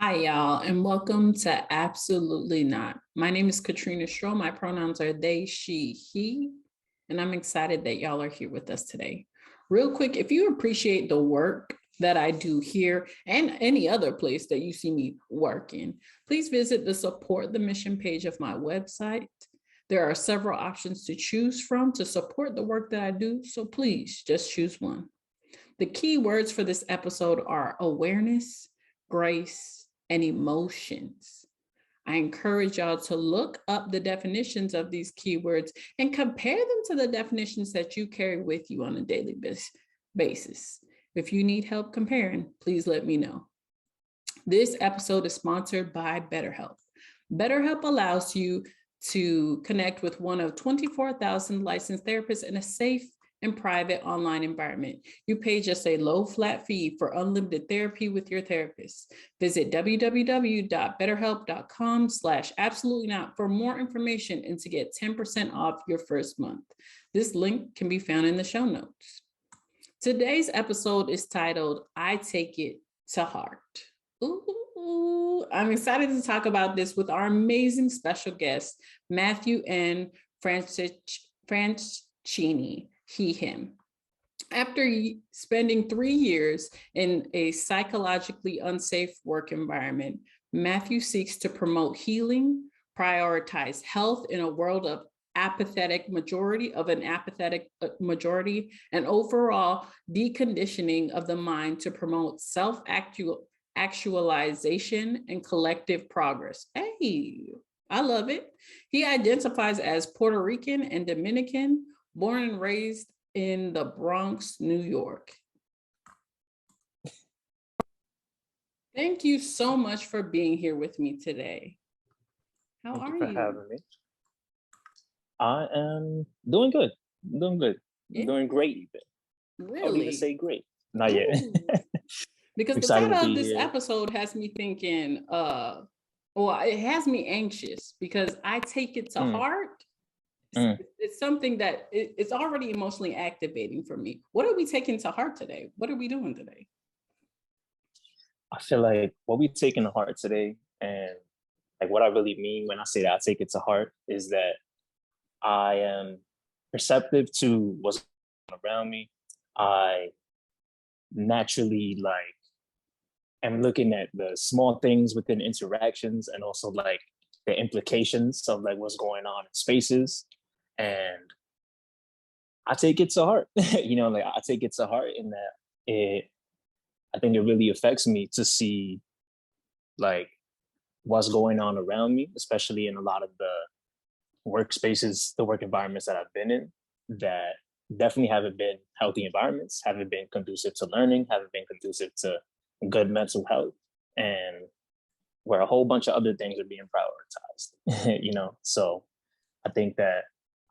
Hi, y'all, and welcome to Absolutely Not. My name is Katrina Stroh. My pronouns are they, she, he, and I'm excited that y'all are here with us today. Real quick, if you appreciate the work that I do here and any other place that you see me working, please visit the Support the Mission page of my website. There are several options to choose from to support the work that I do, so please just choose one. The key words for this episode are awareness, grace, and emotions. I encourage y'all to look up the definitions of these keywords and compare them to the definitions that you carry with you on a daily basis. If you need help comparing, please let me know. This episode is sponsored by BetterHelp. BetterHelp allows you to connect with one of 24,000 licensed therapists in a safe and private online environment. You pay just a low flat fee for unlimited therapy with your therapist. Visit www.betterhelp.com/absolutely-not for more information and to get 10% off your first month. This link can be found in the show notes. Today's episode is titled, I Take It to Heart. Ooh, I'm excited to talk about this with our amazing special guests, Matthew and Franceschini. He, him. After spending 3 years in a psychologically unsafe work environment, Matthew seeks to promote healing, prioritize health in a world of an apathetic majority, and overall deconditioning of the mind to promote self-actualization and collective progress. Hey, I love it. He identifies as Puerto Rican and Dominican, born and raised in the Bronx, New York. Thank you so much for being here with me today. How are you? Thank you for having me. I am doing good. Yeah. Doing great even. Really? I would even say great. Not yet. Because the title of this episode has me thinking, it has me anxious because I take it to heart. It's something that it's already emotionally activating for me. What are we taking to heart today? What are we doing today? I feel like what we take to heart today, and like what I really mean when I say that I take it to heart, is that I am perceptive to what's around me. I naturally am looking at the small things within interactions and also like the implications of like what's going on in spaces. And I take it to heart, I take it to heart in that I think it really affects me to see like what's going on around me, especially in a lot of the workspaces, the work environments that I've been in that definitely haven't been healthy environments, haven't been conducive to learning, haven't been conducive to good mental health, and where a whole bunch of other things are being prioritized, So I think that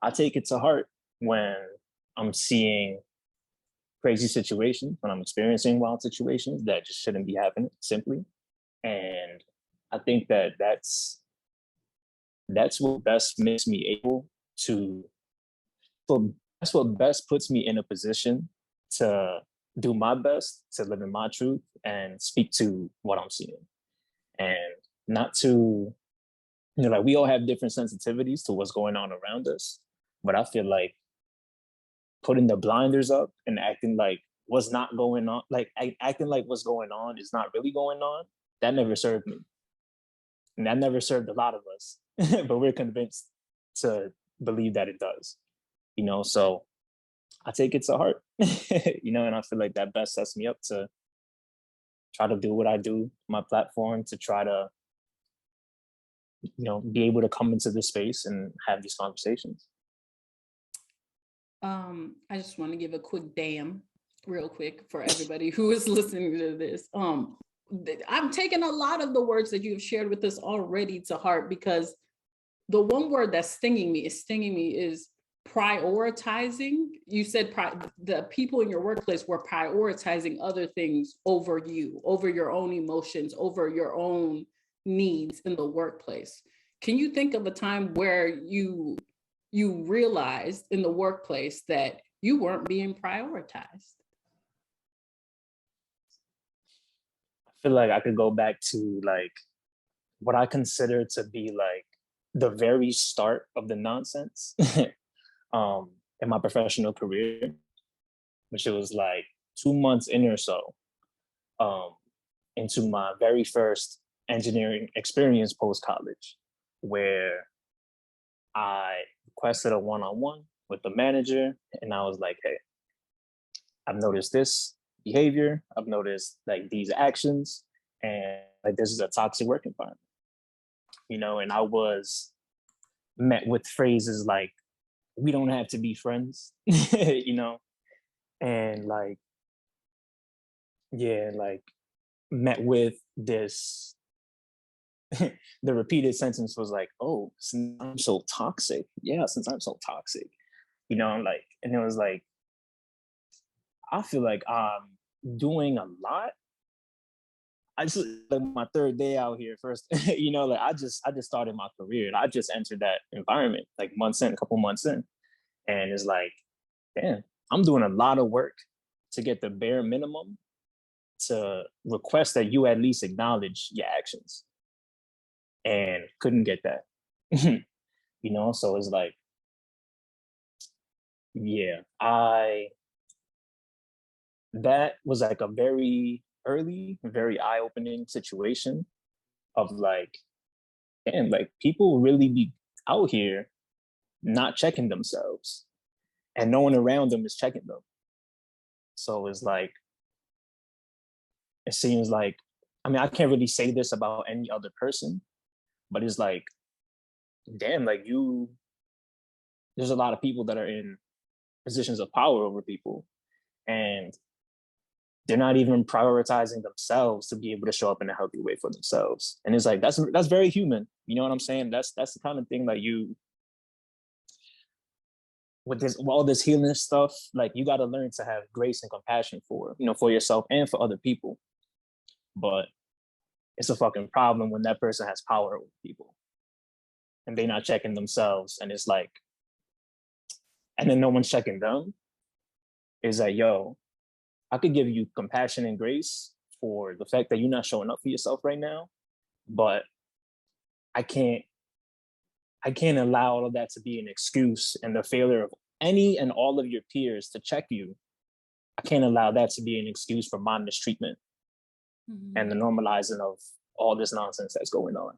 I take it to heart when I'm seeing crazy situations, when I'm experiencing wild situations that just shouldn't be happening simply. And I think that that's what best makes me able to, that's what best puts me in a position to do my best, to live in my truth and speak to what I'm seeing. And not to, we all have different sensitivities to what's going on around us. But I feel like putting the blinders up and acting like what's not going on, acting like what's going on is not really going on, that never served me. And that never served a lot of us, but we're convinced to believe that it does, so I take it to heart, and I feel like that best sets me up to try to do what I do, my platform, to try to, be able to come into this space and have these conversations. I just want to give a quick damn real quick for everybody who is listening to this. I'm taking a lot of the words that you've shared with us already to heart, because the one word that's stinging me is prioritizing. You said the people in your workplace were prioritizing other things over you, over your own emotions, over your own needs in the workplace. Can you think of a time where you realized in the workplace that you weren't being prioritized? feel like I could go back to like what I consider to be like the very start of the nonsense um in my professional career, which it was like 2 months in or so, um, into my very first engineering experience post college, where I requested a one on one with the manager, and I was like, "Hey, I've noticed this behavior. I've noticed like these actions, and like this is a toxic work environment." And I was met with phrases like, "We don't have to be friends," and like, yeah, like met with this. The repeated sentence was like, "Oh, since I'm so toxic, yeah, since I'm so toxic," like, and it was like, I feel like I'm doing a lot. I just like my third day out here first, like I just started my career and I just entered that environment like a couple months in, and it's like, damn, I'm doing a lot of work to get the bare minimum to request that you at least acknowledge your actions, and couldn't get that. So it's like, yeah, I that was like a very early, very eye-opening situation of like, damn, like people really be out here not checking themselves, and no one around them is checking them. So it's like, it seems like, I mean, I can't really say this about any other person, but it's like, damn, like there's a lot of people that are in positions of power over people, and they're not even prioritizing themselves to be able to show up in a healthy way for themselves. And it's like, that's very human. You know what I'm saying? That's the kind of thing that you, with this all this healing stuff, like you got to learn to have grace and compassion for yourself and for other people. But it's a fucking problem when that person has power over people and they're not checking themselves, and it's like, and then no one's checking them. Is like, yo, I could give you compassion and grace for the fact that you're not showing up for yourself right now, but I can't I can't allow all of that to be an excuse, and the failure of any and all of your peers to check you. I can't allow that to be an excuse for my mistreatment and the normalizing of all this nonsense that's going on.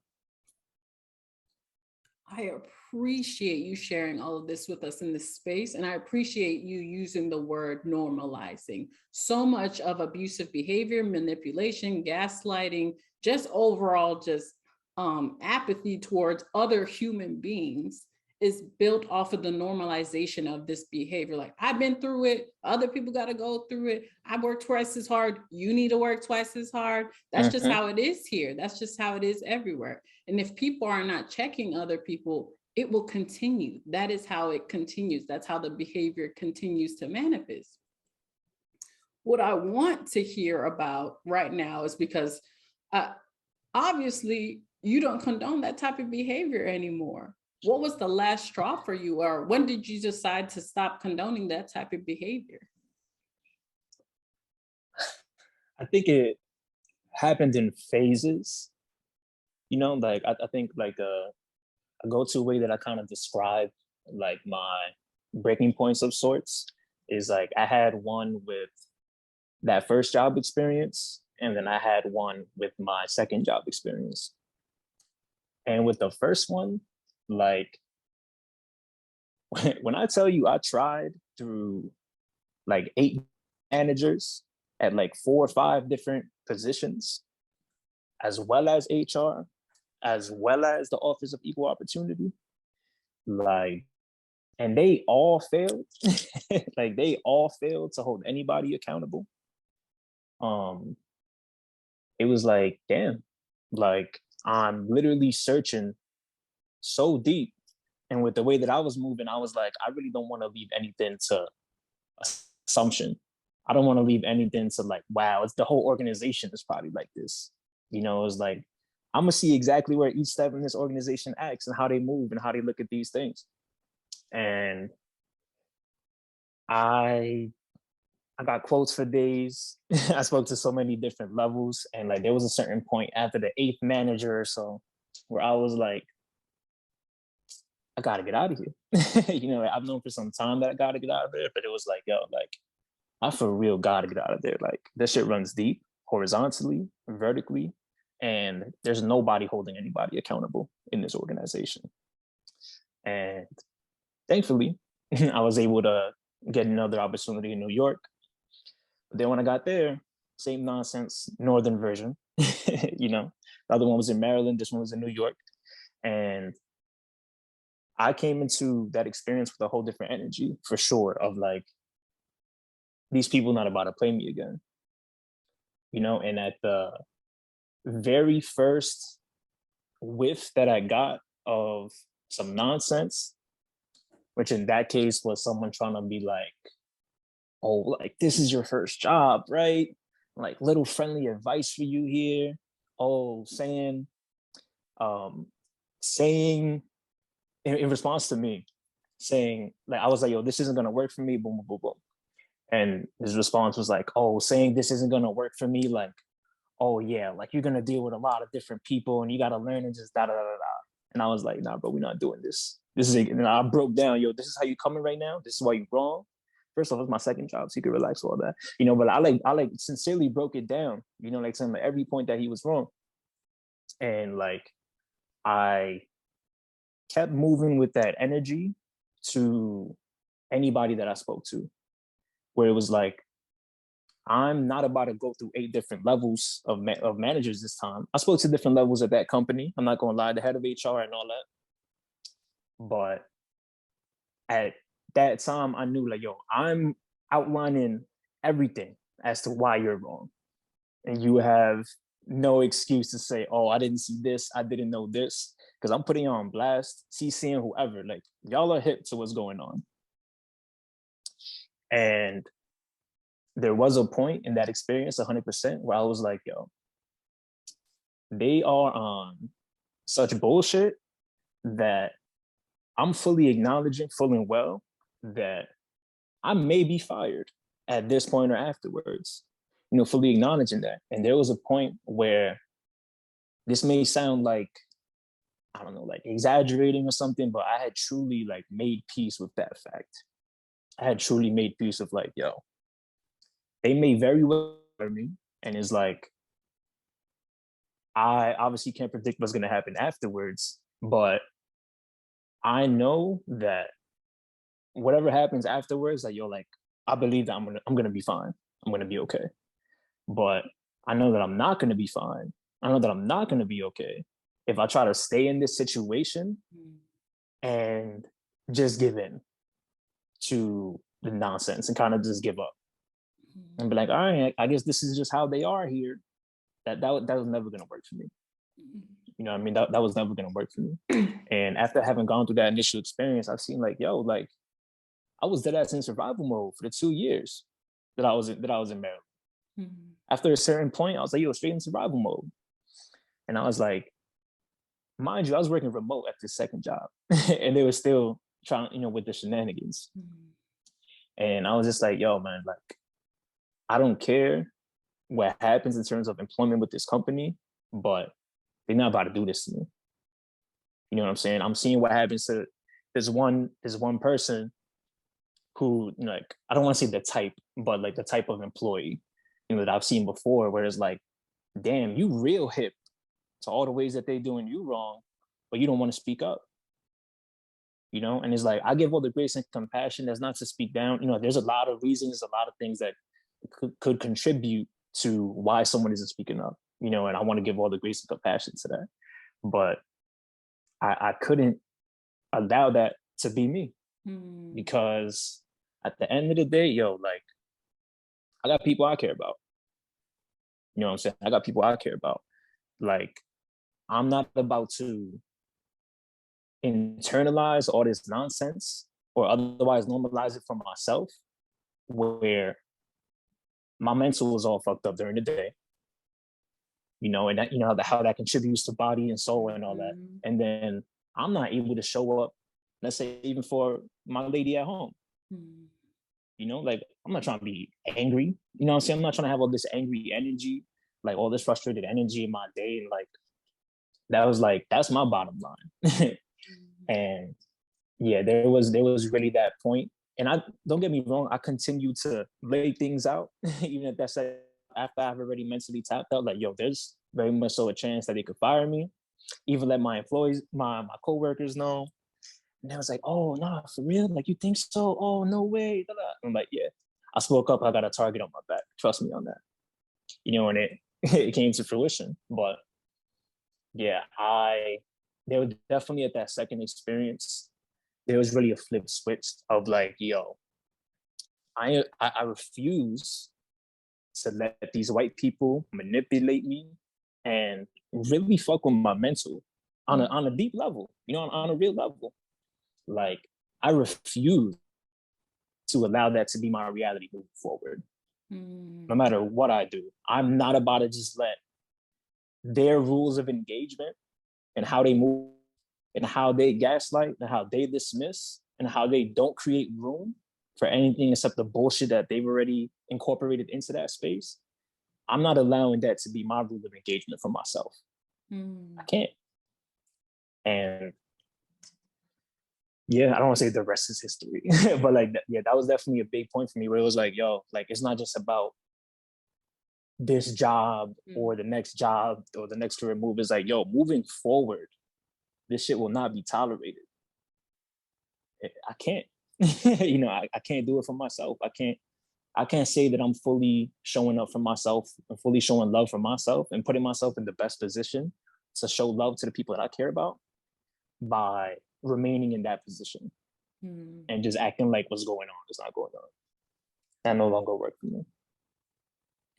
I appreciate you sharing all of this with us in this space. And I appreciate you using the word normalizing. So much of abusive behavior, manipulation, gaslighting, just overall, just apathy towards other human beings is built off of the normalization of this behavior. Like, I've been through it, other people got to go through it. I work twice as hard. You need to work twice as hard. That's just how it is here. That's just how it is everywhere. And if people are not checking other people, it will continue. That is how it continues. That's how the behavior continues to manifest. What I want to hear about right now is because obviously you don't condone that type of behavior anymore. What was the last straw for you, or when did you decide to stop condoning that type of behavior? I think it happened in phases. Like I think like a go-to way that I kind of describe like my breaking points of sorts is like I had one with that first job experience, and then I had one with my second job experience. And with the first one, like when I tell you I tried through like 8 managers at like 4 or 5 different positions, as well as HR, as well as the Office of Equal Opportunity, like, and they all failed. Like they all failed to hold anybody accountable. It was like, damn, like I'm literally searching so deep. And with the way that I was moving, I was like, I really don't want to leave anything to assumption. I don't want to leave anything to like, wow, it's the whole organization is probably like this. It's like, I'm gonna see exactly where each step in this organization acts and how they move and how they look at these things. And I I got quotes for days. I spoke to so many different levels. And like there was a certain point after the eighth manager or so where I was like, I gotta get out of here. I've known for some time that I gotta get out of there, but it was like, yo, like I for real gotta get out of there. Like this shit runs deep, horizontally, vertically, and there's nobody holding anybody accountable in this organization. And thankfully, I was able to get another opportunity in New York. But then when I got there, same nonsense, northern version. The other one was in Maryland, this one was in New York. And I came into that experience with a whole different energy for sure of like, these people not about to play me again. And at the very first whiff that I got of some nonsense, which in that case was someone trying to be like, oh, like this is your first job, right? Like little friendly advice for you here. Oh, saying in response to me, saying like I was like, yo, this isn't gonna work for me, boom, boom, boom, boom. And his response was like, oh, saying this isn't gonna work for me, like, oh yeah, like you're gonna deal with a lot of different people and you gotta learn and just da da da da. And I was like, nah, bro, we're not doing this. This is and I broke down, yo, this is how you coming right now. This is why you wrong. First off, it's my second job, so you can relax all that. But I sincerely broke it down, like saying like every point that he was wrong. And like I kept moving with that energy to anybody that I spoke to, where it was like, I'm not about to go through 8 different levels of managers this time. I spoke to different levels at that company. I'm not going to lie, the head of HR and all that. But at that time, I knew like, yo, I'm outlining everything as to why you're wrong. And you have no excuse to say, oh, I didn't see this, I didn't know this. Because I'm putting you on blast, CCing whoever. Like, y'all are hip to what's going on. And there was a point in that experience, 100%, where I was like, yo, they are on such bullshit that I'm fully acknowledging full and well that I may be fired at this point or afterwards, fully acknowledging that. And there was a point where this may sound like, I don't know, like exaggerating or something, but I had truly like made peace with that fact. I had truly made peace of like, yo, they may very well hire me. And it's like, I obviously can't predict what's going to happen afterwards, but I know that whatever happens afterwards, like, yo, like, I believe that I'm gonna be fine. I'm gonna be okay. But I know that I'm not gonna be fine. I know that I'm not gonna be okay if I try to stay in this situation and just give in to the nonsense and kind of just give up and be like, all right, I guess this is just how they are here. That was never gonna work for me. You know what I mean? That was never gonna work for me. And after having gone through that initial experience, I've seen like, yo, like I was dead ass in survival mode for the 2 years that I was in Maryland. Mm-hmm. After a certain point, I was like, yo, straight in survival mode. And I was like, mind you, I was working remote at the second job. And they were still trying, with the shenanigans. Mm-hmm. And I was just like, yo, man, like, I don't care what happens in terms of employment with this company, but they're not about to do this to me. You know what I'm saying? I'm seeing what happens to this one person who, like, I don't want to say the type, but like the type of employee, that I've seen before, where it's like, damn, you real hip to all the ways that they're doing you wrong, but you don't want to speak up. And it's like, I give all the grace and compassion. That's not to speak down. There's a lot of reasons, a lot of things that could contribute to why someone isn't speaking up, and I want to give all the grace and compassion to that. But I couldn't allow that to be me, because at the end of the day, yo, like, I got people I care about. You know what I'm saying? I got people I care about. Like, I'm not about to internalize all this nonsense or otherwise normalize it for myself, where my mental is all fucked up during the day, and that, how that contributes to body and soul and all that. And then I'm not able to show up, let's say, even for my lady at home. Like I'm not trying to be angry. You know what I'm saying? I'm not trying to have all this angry energy, like all this frustrated energy in my day. And like that's my bottom line. And yeah, there was really that point. And I don't get me wrong, I continue to lay things out, even if that's like after I've already mentally tapped out, like, yo, there's very much so a chance that they could fire me. Even let my employees, my coworkers know. And they was like, oh no, for real? Like you think so? Oh no way. I'm like, yeah. I spoke up, I got a target on my back. Trust me on that. And it it came to fruition. But yeah, they were definitely at that second experience. There was really a flip switch of like, yo, I refuse to let these white people manipulate me and really fuck with my mental on a deep level, on a real level. Like I refuse to allow that to be my reality moving forward. No matter what I do, I'm not about to just let their rules of engagement and how they move and how they gaslight and how they dismiss and how they don't create room for anything except the bullshit that they've already incorporated into that space. I'm not allowing that to be my rule of engagement for myself. I can't. And yeah, I don't want to say the rest is history, but like, yeah, that was definitely a big point for me where it was like, yo, like, it's not just about this job or the next job or the next career move. Is like, yo, moving forward, this shit will not be tolerated. I can't, I can't do it for myself. I can't say that I'm fully showing up for myself and fully showing love for myself and putting myself in the best position to show love to the people that I care about by remaining in that position and just acting like what's going on is not going on. That no longer work for me.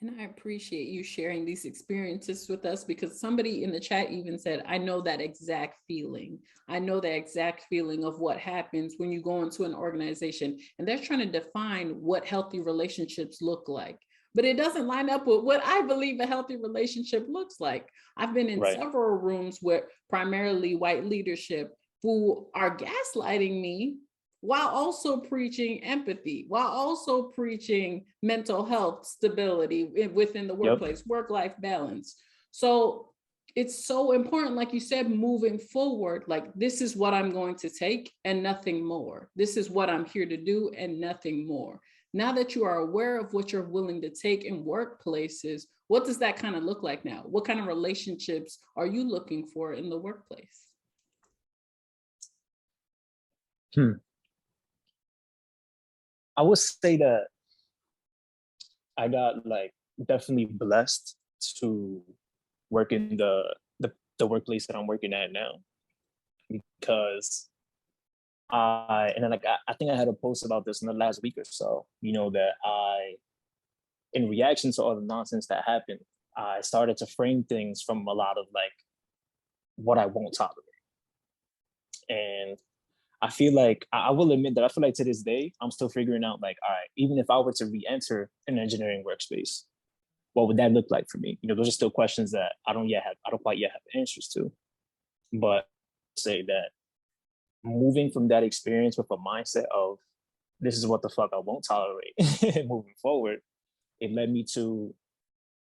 And I appreciate you sharing these experiences with us, because somebody in the chat even said, I know that exact feeling. I know that exact feeling of what happens when you go into an organization and they're trying to define what healthy relationships look like. But it doesn't line up with what I believe a healthy relationship looks like. I've been in several rooms where primarily white leadership who are gaslighting me while also preaching empathy, while also preaching mental health stability within the workplace, work-life balance. So it's so important, like you said, moving forward, like this is what I'm going to take and nothing more. This is what I'm here to do and nothing more. Now that you are aware of what you're willing to take in workplaces, what does that kind of look like now? What kind of relationships are you looking for in the workplace? I would say that I got like definitely blessed to work in the workplace that I'm working at now, because I think I had a post about this in the last week or so, that in reaction to all the nonsense that happened, I started to frame things from a lot of like what I won't tolerate. And I feel like I will admit that I feel like to this day, I'm still figuring out like, all right, even if I were to re-enter an engineering workspace, what would that look like for me? Those are still questions that I don't quite yet have answers to. But say that moving from that experience with a mindset of this is what the fuck I won't tolerate moving forward, it led me to,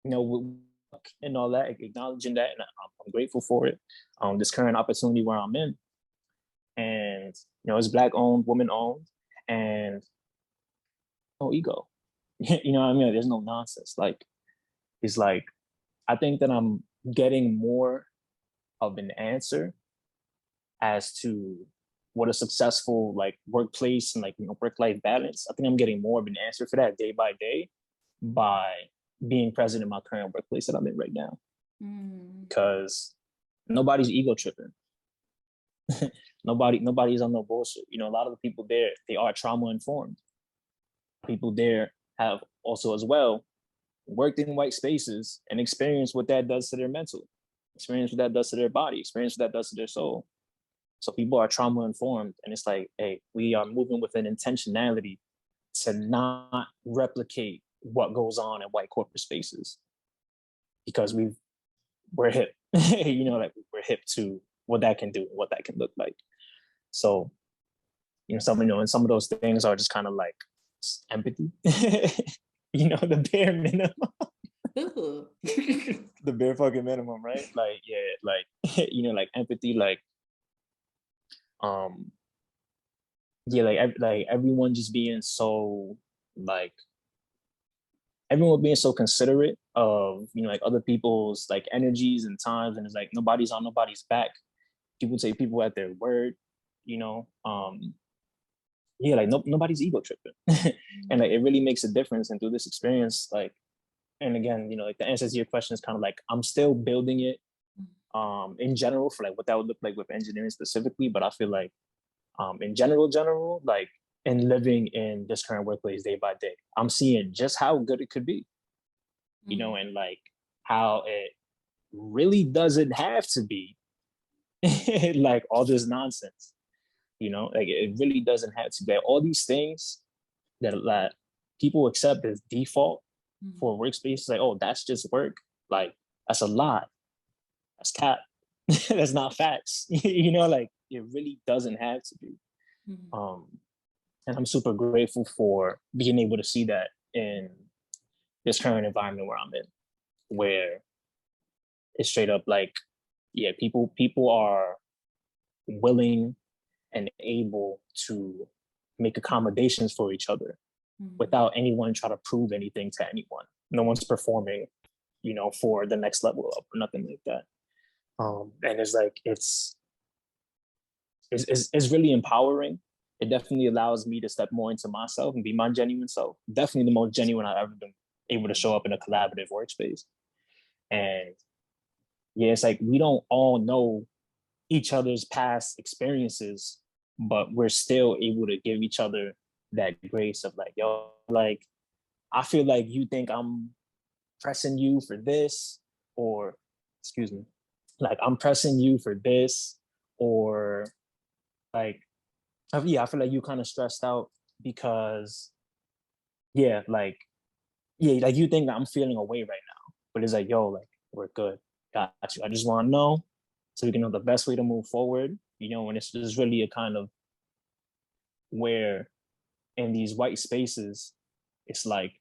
and all that, acknowledging that, and I'm grateful for it. This current opportunity where I'm in, and it's Black owned, woman owned, and no ego. You know what I mean? There's no nonsense. Like, it's like I think that I'm getting more of an answer as to what a successful like workplace and like work-life balance. I think I'm getting more of an answer for that day by day by being present in my current workplace that I'm in right now. Because nobody's ego tripping. Nobody's on no bullshit. A lot of the people there, they are trauma informed. People there have also as well worked in white spaces and experienced what that does to their mental, experience what that does to their body, experience what that does to their soul. So people are trauma informed, and it's like, hey, we are moving with an intentionality to not replicate what goes on in white corporate spaces, because we're hip, like we're hip to what that can do and what that can look like. So, and some of those things are just kind of like empathy. The bare minimum. The bare fucking minimum, right? Like, yeah, like, like empathy, like, yeah, like everyone just being so, like, everyone being so considerate of, like, other people's, like, energies and times, and it's like nobody's on nobody's back. People take people at their word, you know. Yeah, like, nobody's ego tripping. And like it really makes a difference. And through this experience, like, and again, like, the answer to your question is kind of like I'm still building it in general for like what that would look like with engineering specifically. But I feel like in general, like, and living in this current workplace day by day, I'm seeing just how good it could be, and like how it really doesn't have to be like all this nonsense, like it really doesn't have to be all these things that people accept as default for workspace. Like, oh, that's just work. Like, that's a lot. That's cap. That's not facts. Like, it really doesn't have to be. And I'm super grateful for being able to see that in this current environment where I'm in, where it's straight up like, yeah, people are willing and able to make accommodations for each other without anyone trying to prove anything to anyone. No one's performing, for the next level up or nothing like that. And it's like it's really empowering. It definitely allows me to step more into myself and be my genuine self. Definitely the most genuine I've ever been able to show up in a collaborative workspace. And yeah, it's like we don't all know each other's past experiences, but we're still able to give each other that grace of like, yo, like, I feel like you think I'm pressing you for this, or excuse me, like I'm pressing you for this, or like, yeah, I feel like you kind of stressed out because, yeah, like you think that I'm feeling away right now, but it's like, yo, like, we're good, got you. I just want to know so we can know the best way to move forward, and it's just really a kind of where in these white spaces, it's like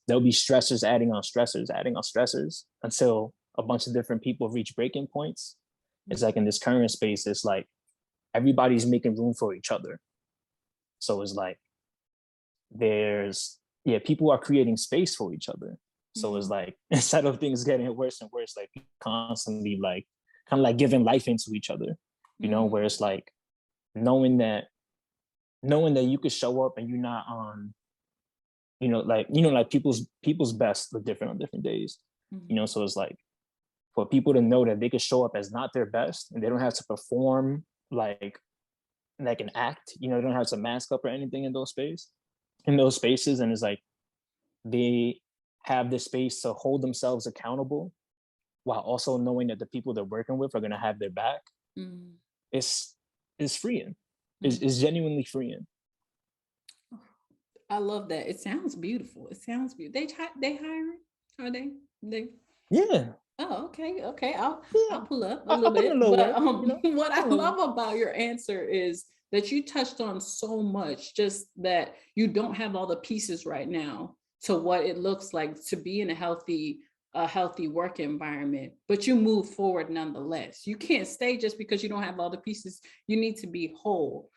there'll be stressors adding on stressors until a bunch of different people reach breaking points. It's like in this current space, it's like everybody's making room for each other. So it's like people are creating space for each other. So it's like instead of things getting worse and worse, like constantly like kind of like giving life into each other, where it's like knowing that you could show up and you're not on, like people's best look different on different days. So it's like for people to know that they could show up as not their best and they don't have to perform like an act, they don't have to mask up or anything in those spaces. And it's like they have the space to hold themselves accountable while also knowing that the people they're working with are going to have their back. It's freeing. It's genuinely freeing. I love that. It sounds beautiful. It sounds beautiful. They hiring? Are they? Yeah. Oh, okay. I'll pull up a I'll little put in a bit. little But work, what I love about your answer is that you touched on so much, just that you don't have all the pieces right now to what it looks like to be in a healthy work environment, but you move forward nonetheless. You can't stay just because you don't have all the pieces. You need to be whole.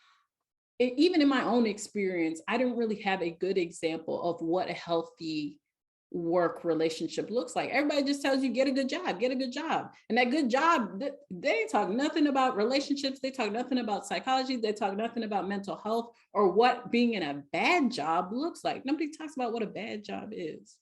Even in my own experience, I didn't really have a good example of what a healthy work relationship looks like. Everybody just tells you get a good job. And that good job, they talk nothing about relationships. They talk nothing about psychology. They talk nothing about mental health or what being in a bad job looks like. Nobody talks about what a bad job is.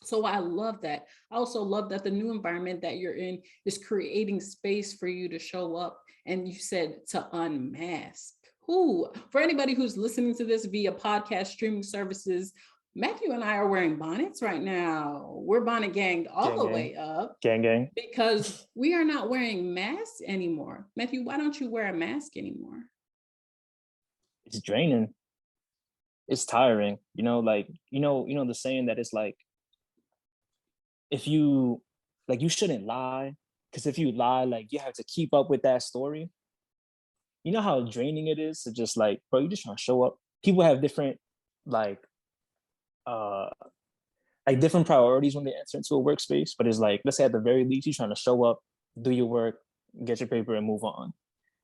So I love that. I also love that the new environment that you're in is creating space for you to show up. And you said to unmask. For anybody who's listening to this via podcast streaming services, Matthew and I are wearing bonnets right now. We're bonnet ganged all the way up. Gang. Because we are not wearing masks anymore. Matthew, why don't you wear a mask anymore? It's draining. It's tiring. Like, the saying that it's like, if you, like, you shouldn't lie. Because if you lie, like, you have to keep up with that story. You know how draining it is to just like, bro, you just trying to show up. People have different, like, like different priorities when they enter into a workspace, but it's like, let's say at the very least, you're trying to show up, do your work, get your paper, and move on.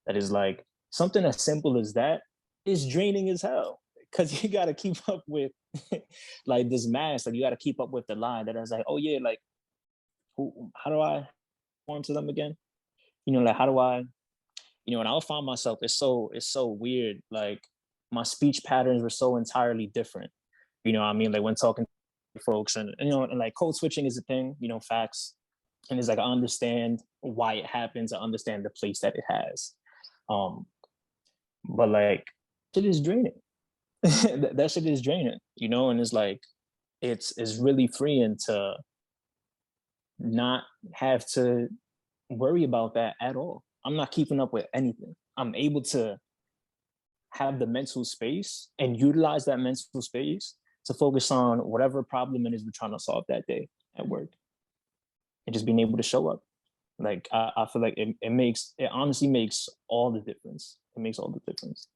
That is like something as simple as that is draining as hell because you got to keep up with like this mass. Like you got to keep up with the line that is like, oh yeah, like how do I form to them again? Like how do I, and I'll find myself, it's so weird. Like my speech patterns were so entirely different. I mean, like when talking to folks and like code switching is a thing, facts. And it's like, I understand why it happens. I understand the place that it has. But like, shit is draining. that shit is draining, and it's like, it's really freeing to not have to worry about that at all. I'm not keeping up with anything. I'm able to have the mental space and utilize that mental space to focus on whatever problem it is we're trying to solve that day at work, and just being able to show up. Like I feel like it honestly makes all the difference. It makes all the difference.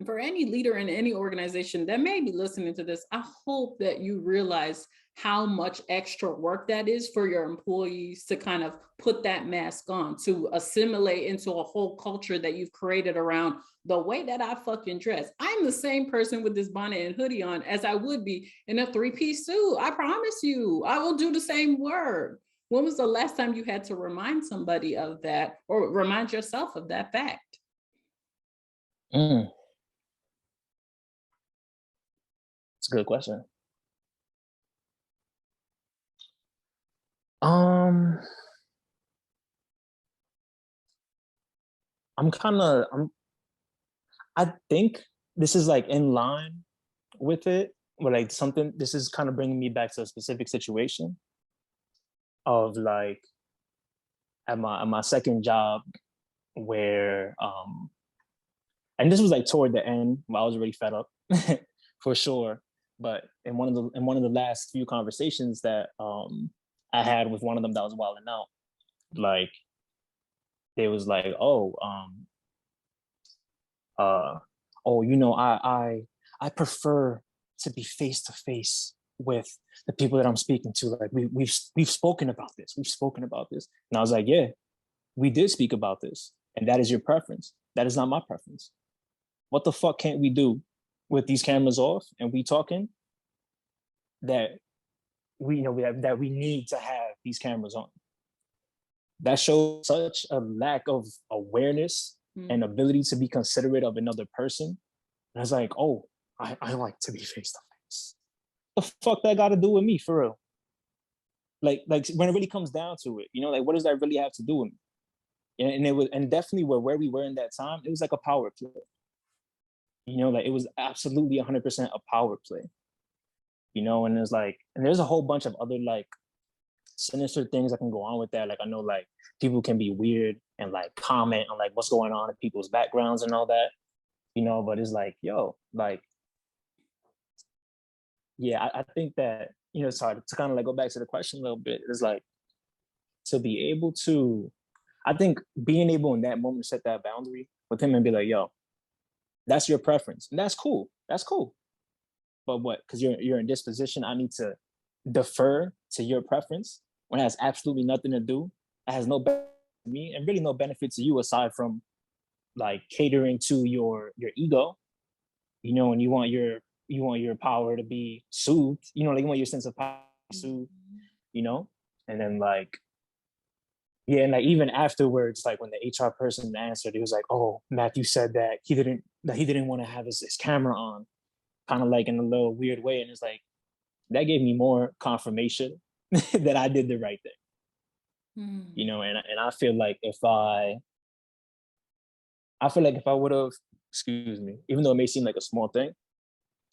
For any leader in any organization that may be listening to this, I hope that you realize how much extra work that is for your employees to kind of put that mask on, to assimilate into a whole culture that you've created around the way that I fucking dress. I'm the same person with this bonnet and hoodie on as I would be in a 3-piece suit. I promise you, I will do the same work. When was the last time you had to remind somebody of that or remind yourself of that fact? It's a good question. I'm I think this is like in line with it, but like something, this is kind of bringing me back to a specific situation of like at my second job where and this was like toward the end where I was already fed up for sure. But in one of the last few conversations that I had with one of them that was wilding out, like they was like, oh, I prefer to be face to face with the people that I'm speaking to. Like we've spoken about this. We've spoken about this. And I was like, yeah, we did speak about this. And that is your preference. That is not my preference. What the fuck can't we do with these cameras off and we talking that that we need to have these cameras on? That shows such a lack of awareness and ability to be considerate of another person. And I was like, oh, I like to be face to face. The fuck that got to do with me, for real? Like when it really comes down to it, like what does that really have to do with me? And it was, and definitely where we were in that time, it was like a power play. Like it was absolutely 100% a power play. And there's like, and there's a whole bunch of other like sinister things that can go on with that. Like I know like people can be weird and like comment on like what's going on in people's backgrounds and all that, but it's like, yo, like, yeah, I think that, sorry, to kind of like go back to the question a little bit, is like to be able to, I think being able in that moment to set that boundary with him and be like, yo, that's your preference. And that's cool. That's cool. But what? Because you're in this position, I need to defer to your preference when it has absolutely nothing to do. It has no benefit to me and really no benefit to you aside from like catering to your ego, and you want your power to be soothed, like you want your sense of power to be soothed, and then like, yeah, and like even afterwards, like when the HR person answered, he was like, "Oh, Matthew said that he didn't want to have his camera on," kind of like in a little weird way, and it's like that gave me more confirmation that I did the right thing, and I feel like if I would have, excuse me, even though it may seem like a small thing,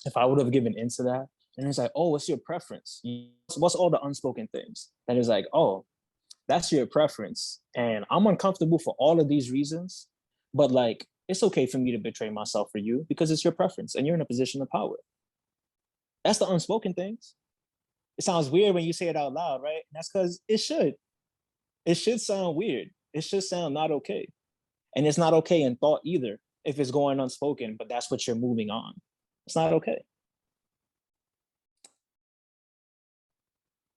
if I would have given into that, and it's like, oh, what's your preference? What's all the unspoken things that is like, oh, that's your preference, and I'm uncomfortable for all of these reasons, but like it's okay for me to betray myself for you because it's your preference and you're in a position of power. That's the unspoken things. It sounds weird when you say it out loud, right? And that's because it should sound weird. It should sound not okay, and it's not okay in thought either if it's going unspoken, but that's what you're moving on. It's not okay.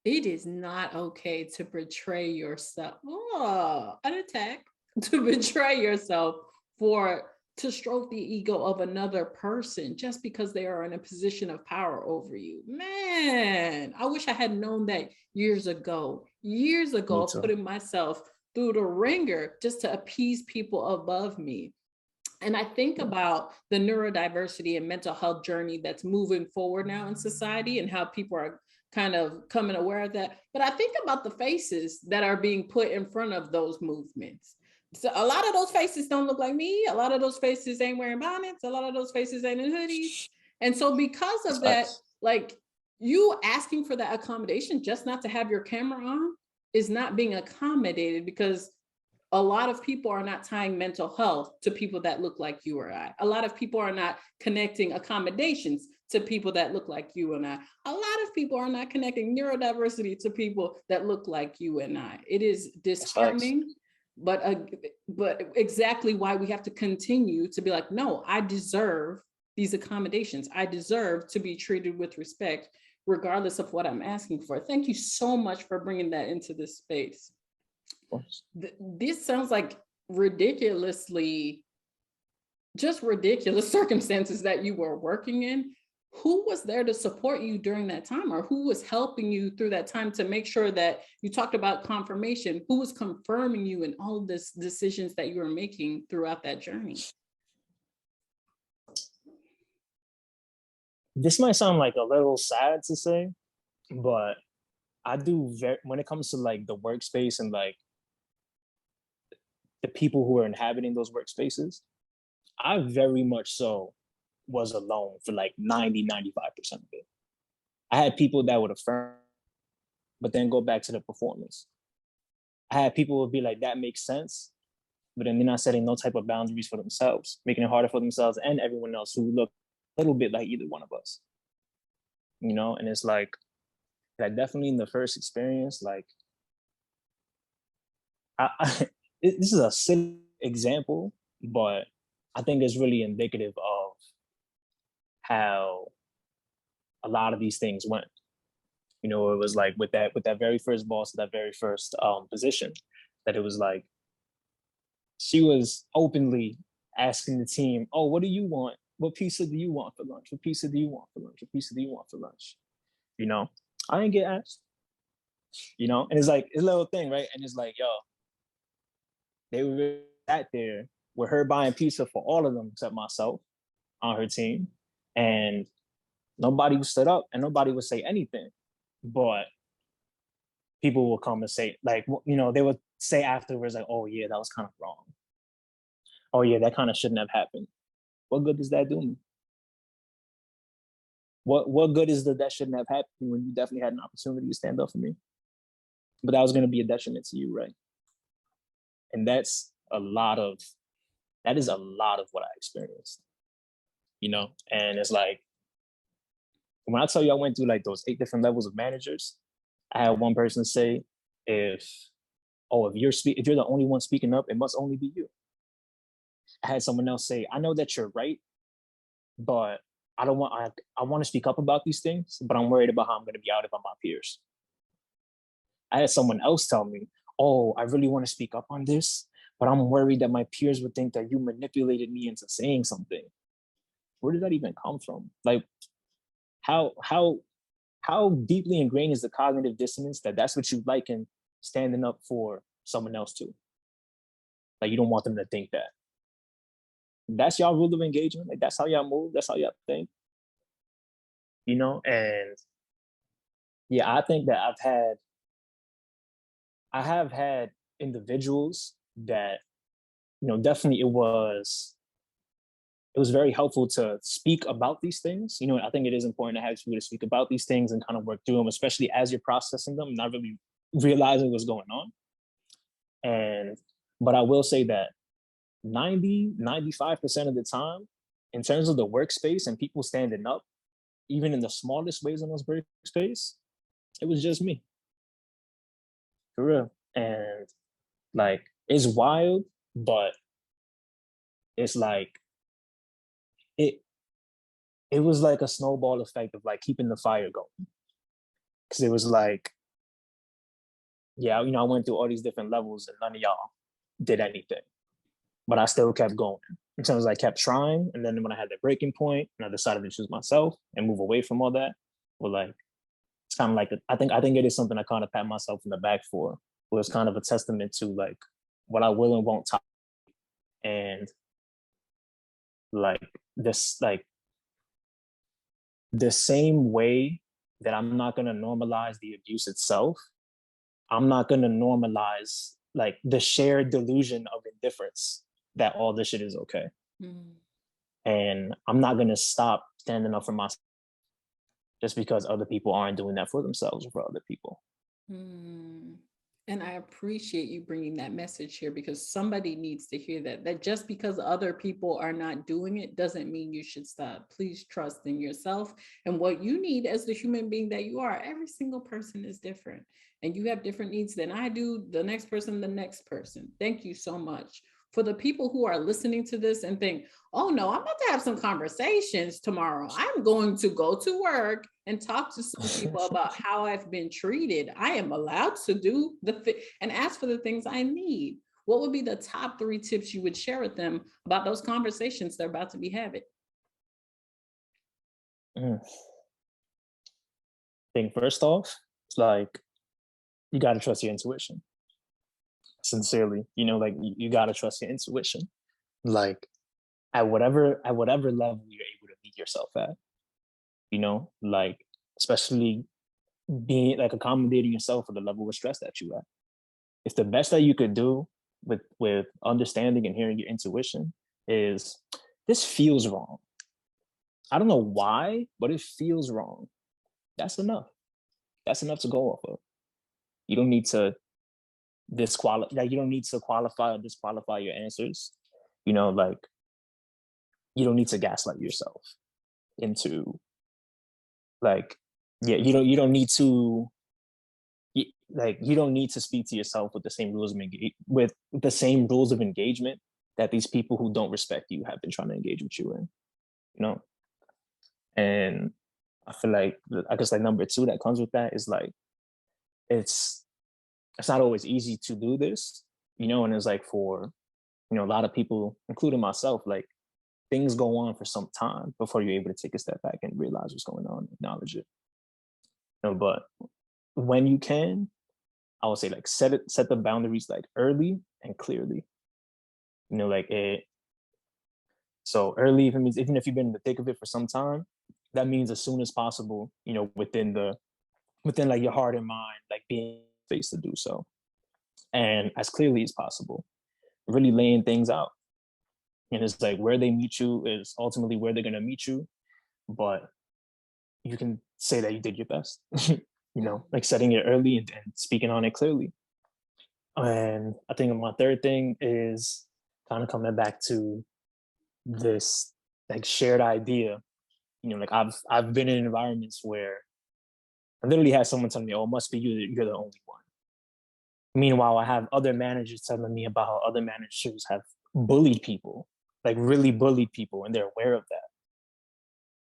It is not okay to betray yourself. Oh, an attack. To betray yourself for to stroke the ego of another person just because they are in a position of power over you. Man, I wish I had known that years ago. Years Me ago, of too. putting myself through the ringer just to appease people above me. And I think Yeah. about the neurodiversity and mental health journey that's moving forward now in society and how people are kind of coming aware of that. But I think about the faces that are being put in front of those movements. So a lot of those faces don't look like me. A lot of those faces ain't wearing bonnets. A lot of those faces ain't in hoodies. And so because That's of that, facts. like you asking for that accommodation just not to have your camera on is not being accommodated because a lot of people are not tying mental health to people that look like you or I. A lot of people are not connecting accommodations to people that look like you and I. A lot of people are not connecting neurodiversity to people that look like you and I. It is That's facts. disheartening, but exactly why we have to continue to be like, no, I deserve these accommodations. I deserve to be treated with respect, regardless of what I'm asking for. Thank you so much for bringing that into this space. Of course. This sounds like ridiculously, just ridiculous circumstances that you were working in. Who was there to support you during that time, or who was helping you through that time to make sure that you talked about confirmation? Who was confirming you in all of this decisions that you were making throughout that journey? This might sound like a little sad to say, but I do very when it comes to like the workspace and like the people who are inhabiting those workspaces, I very much so was alone for like 90, 95% of it. I had people that would affirm, but then go back to the performance. I had people who would be like, that makes sense, but then they're not setting no type of boundaries for themselves, making it harder for themselves and everyone else who look a little bit like either one of us, you know? And it's like definitely in the first experience, like this is a silly example, but I think it's really indicative of how a lot of these things went. You know, it was like with that very first boss, that very first position, that it was like she was openly asking the team, "Oh, what do you want? What pizza do you want for lunch? What pizza do you want for lunch? What pizza do you want for lunch?" You know, I didn't get asked. You know, and it's like it's a little thing, right? And it's like, yo, they were sat there with her buying pizza for all of them except myself on her team, and nobody stood up and nobody would say anything. But people will come and say, like, you know, they would say afterwards, like, "Oh yeah, that was kind of wrong. Oh yeah, that kind of shouldn't have happened." What good does that do me? What good is that shouldn't have happened when you definitely had an opportunity to stand up for me? But that was going to be a detriment to you, right? And that is a lot of what I experienced, you know. And it's like when I tell you I went through like those 8 different levels of managers, I had one person say, if if you're the only one speaking up, it must only be you. I had someone else say, I know that you're right, but I want to speak up about these things, but I'm worried about how I'm going to be out on my peers. I had someone else tell me, oh, I really want to speak up on this, but I'm worried that my peers would think that you manipulated me into saying something. Where did that even come from? Like, how how how deeply ingrained is the cognitive dissonance that that's what you like in standing up for someone else to? Like, you don't want them to think that. That's y'all rule of engagement. Like, that's how y'all move. That's how y'all think. You know, and yeah, I think that I have had individuals that, you know, definitely it was very helpful to speak about these things. You know, I think it is important to have people to speak about these things and kind of work through them, especially as you're processing them, not really realizing what's going on. And but I will say that 90, 95% of the time, in terms of the workspace and people standing up, even in the smallest ways in those workspace, it was just me. For real. And like it's wild, but it's like it it was like a snowball effect of like keeping the fire going. Cause it was like yeah, I went through all these different levels and none of y'all did anything, but I still kept going. In terms, I kept trying, and then when I had that breaking point, and I decided to choose myself and move away from all that, well, like it's kind of like I think it is something I kind of pat myself in the back for. It was kind of a testament to like what I will and won't tolerate, and like this like the same way that I'm not gonna normalize the abuse itself, I'm not gonna normalize like the shared delusion of indifference that all this shit is okay. Mm. And I'm not gonna stop standing up for myself just because other people aren't doing that for themselves or for other people. Mm. And I appreciate you bringing that message here because somebody needs to hear that just because other people are not doing it doesn't mean you should stop. Please trust in yourself and what you need as the human being that you are. Every single person is different and you have different needs than I do, the next person, the next person. Thank you so much. For the people who are listening to this and think, oh no, I'm about to have some conversations tomorrow. I'm going to go to work and talk to some people about how I've been treated. I am allowed to do and ask for the things I need. What would be the top 3 tips you would share with them about those conversations they're about to be having? I think first off, it's like you gotta trust your intuition. Sincerely, like you gotta trust your intuition. Like at whatever level you're able to meet yourself at, like especially being like accommodating yourself for the level of stress that you at. If the best that you could do with understanding and hearing your intuition is this feels wrong. I don't know why, but it feels wrong. That's enough. That's enough to go off of. You don't need to you don't need to qualify or disqualify your answers. Like you don't need to gaslight yourself into like, yeah, you don't need to you don't need to speak to yourself with the same rules of engagement that these people who don't respect you have been trying to engage with you in, you know. And I feel like I guess like number 2 that comes with that is like it's not always easy to do this, and it's like for a lot of people, including myself, like things go on for some time before you're able to take a step back and realize what's going on, acknowledge it. But when you can, I would say like set the boundaries like early and clearly. Like it. So early even means even if you've been in the thick of it for some time, that means as soon as possible. Within like your heart and mind, like being space to do so, and as clearly as possible, really laying things out. And it's like where they meet you is ultimately where they're gonna meet you, but you can say that you did your best. Like setting it early and speaking on it clearly. And I think my third thing is kind of coming back to this like shared idea. Like I've been in environments where I literally had someone tell me, "Oh, it must be you. You're the only one." Meanwhile, I have other managers telling me about how other managers have bullied people, like really bullied people, and they're aware of that.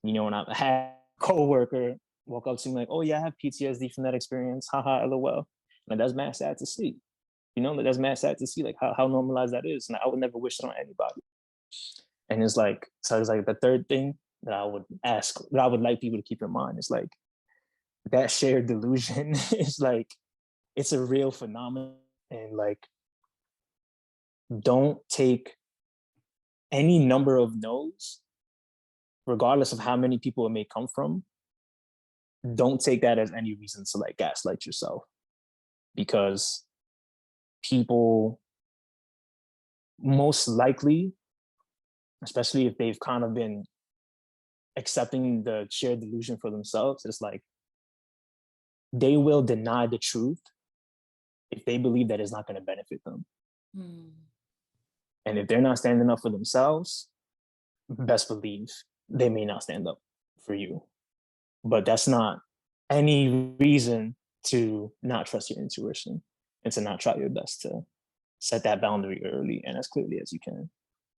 And I had a coworker walk up to me like, "Oh yeah, I have PTSD from that experience. Haha, lol." And that's mad sad to see. That's mad sad to see like how normalized that is. And I would never wish it on anybody. And it's like the third thing that I would like people to keep in mind is like that shared delusion is like it's a real phenomenon, and like don't take any number of no's, regardless of how many people it may come from. Don't take that as any reason to like gaslight yourself, because people most likely, especially if they've kind of been accepting the shared delusion for themselves, it's like they will deny the truth if they believe that it's not going to benefit them. Mm. And if they're not standing up for themselves, best believe they may not stand up for you. But that's not any reason to not trust your intuition and to not try your best to set that boundary early and as clearly as you can.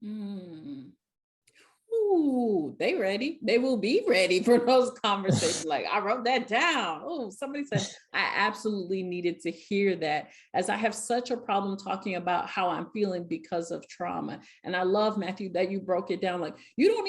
Mm. ooh, they ready. They will be ready for those conversations. Like, I wrote that down. Oh, somebody said, I absolutely needed to hear that, as I have such a problem talking about how I'm feeling because of trauma. And I love, Matthew, that you broke it down. Like, you don't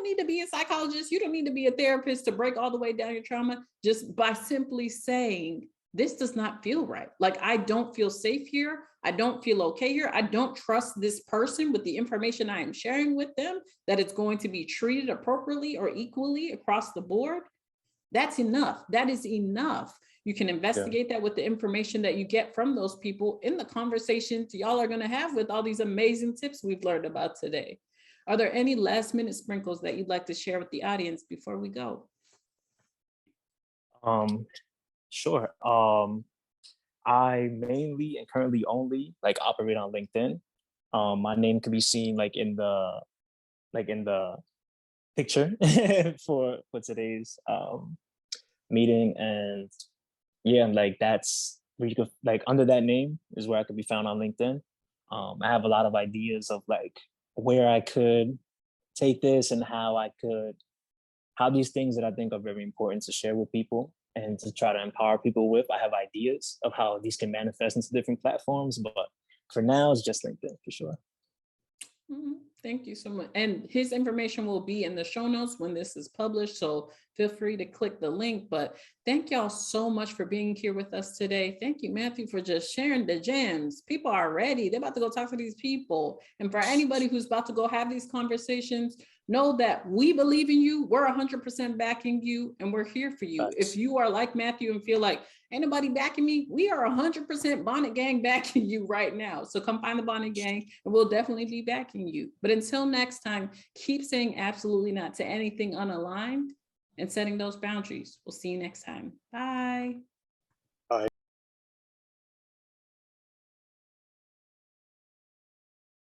need to be a psychologist. You don't need to be a therapist to break all the way down your trauma, just by simply saying, this does not feel right. Like, I don't feel safe here. I don't feel okay here. I don't trust this person with the information I am sharing with them, that it's going to be treated appropriately or equally across the board. That's enough. That is enough. You can investigate that with the information that you get from those people in the conversations y'all are going to have with all these amazing tips we've learned about today. Are there any last minute sprinkles that you'd like to share with the audience before we go? Sure. I mainly and currently only like operate on LinkedIn. My name can be seen like in the picture for today's meeting, and yeah, like that's where you could, like, under that name is where I could be found on LinkedIn. I have a lot of ideas of like where I could take this and how these things that I think are very important to share with people and to try to empower people with. I have ideas of how these can manifest into different platforms, but for now, it's just LinkedIn for sure. Thank you so much. And his information will be in the show notes when this is published, so feel free to click the link. But thank y'all so much for being here with us today. Thank you, Matthew, for just sharing the gems. People are ready. They're about to go talk to these people. And for anybody who's about to go have these conversations, know that we believe in you. We're 100% backing you, and we're here for you. If you are like Matthew and feel like, ain't nobody backing me, we are 100% Bonnet Gang backing you right now. So come find the Bonnet Gang, and we'll definitely be backing you. But until next time, keep saying absolutely not to anything unaligned and setting those boundaries. We'll see you next time. Bye.